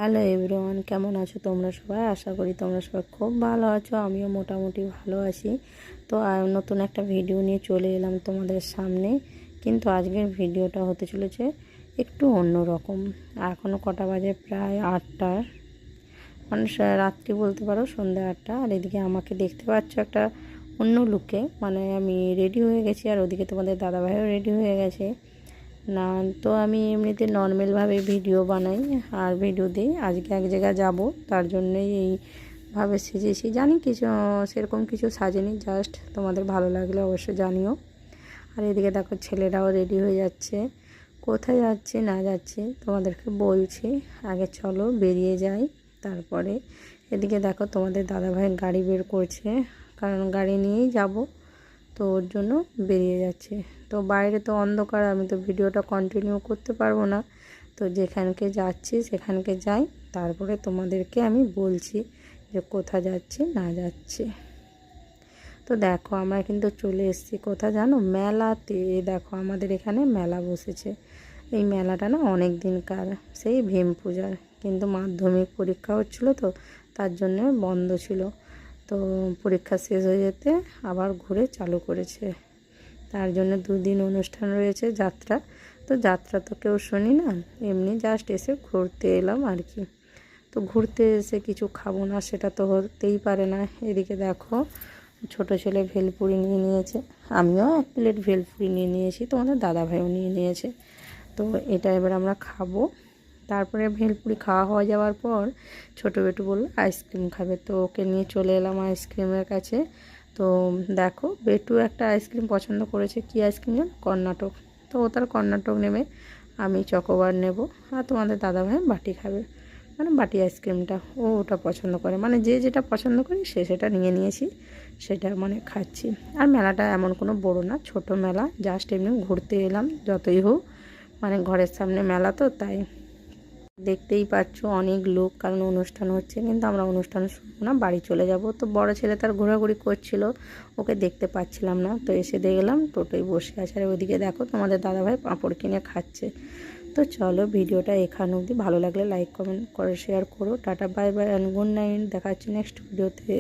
Hello everyone, কেমন আছো তোমরা সবাই? আশা করি তোমরা সবাই খুব ভালো আছো। আমিও মোটামুটি ভালো আছি। তো নতুন একটা ভিডিও নিয়ে চলে এলাম তোমাদের সামনে। কিন্তু আজকের ভিডিওটা হতে চলেছে একটু অন্য রকম। এখনও কটা বাজে? প্রায় 8টার, মানে রাত্রি বলতে পারো, সন্ধ্যা 8টা। আর এদিকে আমাকে দেখতে পাচ্ছ একটা অন্য লুকে, মানে আমি রেডি হয়ে গেছি, আর ওদিকে তোমাদের দাদাভাইও রেডি হয়ে গেছে। না তো আমি এমনিতে নর্মালভাবে ভিডিও বানাই আর ভিডিও দিই। আজকে এক জায়গায় যাব, তার জন্যই এইভাবে সেজেছি। জানি কিছু সেরকম কিছু সাজেনি, জাস্ট তোমাদের ভালো লাগলে অবশ্যই জানিও। আর এদিকে দেখো ছেলেরাও রেডি হয়ে যাচ্ছে। কোথায় যাচ্ছি না যাচ্ছি তোমাদেরকে বলছি, আগে চলো বেরিয়ে যাই। তারপরে এদিকে দেখো তোমাদের দাদাভাইয়ের গাড়ি বের করছে, কারণ গাড়ি নিয়েই যাব, তো ওর জন্য বেরিয়ে যাচ্ছে। তো বাইরে তো অন্ধকার, আমি তো ভিডিওটা কন্টিনিউ করতে পারবো না। তো যেখানকে যাচ্ছি সেখানকে যাই, তারপরে তোমাদেরকে আমি বলছি যে কোথায় যাচ্ছি না যাচ্ছি। তো দেখো আমরা কিন্তু চলে এসেছি কোথায় জানো? মেলাতে। দেখো আমাদের এখানে মেলা বসেছে। এই মেলাটা না অনেক দিনকার, সেই ভীম পূজার, কিন্তু মাধ্যমিক পরীক্ষা হচ্ছিলো তো তার জন্য বন্ধ ছিল। তো পরীক্ষা শেষ হয়ে যেতে আবার ঘুরে চালু করেছে, তার জন্য 2 দিন অনুষ্ঠান রয়েছে, যাত্রা। তো যাত্রা তো কেউ শুনি না, এমনি জাস্ট এসে ঘুরতে এলাম আর কি। তো ঘুরতে এসে কিছু খাবো না সেটা তো হতেই পারে না। এদিকে দেখো ছোট ছেলে ভেলপুরি নিয়ে নিয়েছে, আমিও 1 প্লেট ভেলপুরি নিয়ে নিয়েছি, তোমাদের দাদাভাইও নিয়ে নিয়েছে। তো এটা এবার আমরা খাবো। তারপরে ভেলপুরি খাওয়া হয়ে যাওয়ার পর ছোটো বেটু বললো আইসক্রিম খাবে, তো ওকে নিয়ে চলে এলাম আইসক্রিমের কাছে। তো দেখো বেটু একটা আইসক্রিম পছন্দ করেছে, কি আইসক্রিম জানো? কর্ণাটক। তো ও তার কর্ণাটক নেবে, আমি চকোবার নেব, আর তোমাদের দাদাভাই বাটি খাবে, মানে বাটি আইসক্রিমটা ও ওটা পছন্দ করে। মানে যে যেটা পছন্দ করি সে সেটা নিয়ে নিয়েছি, সেটা মানে খাচ্ছি। আর মেলাটা এমন কোনো বড় না, ছোট মেলা, জাস্ট এমনি ঘুরতে এলাম। যতই হোক মানে ঘরের সামনে মেলা, তো তাই দেখতেই পাচ্ছ অনেক লোক, কারণ অনুষ্ঠান হচ্ছে। কিন্তু আমরা অনুষ্ঠান শুনবো না, বাড়ি চলে যাব। তো বড় ছেলে তার ঘোরাঘুরি করছিল, ওকে দেখতে পাচ্ছিলাম না, তো এসে দেখলাম টোটোয় বসে আছে। আর ওইদিকে দেখো তোমাদের দাদাভাই পাঁপড় কিনে খাচ্ছে। তো চলো ভিডিওটা এখানে অবধি, ভালো লাগলে লাইক কমেন্ট করে শেয়ার করো। Tata bye bye and good night, দেখা হচ্ছে নেক্সট ভিডিওতে।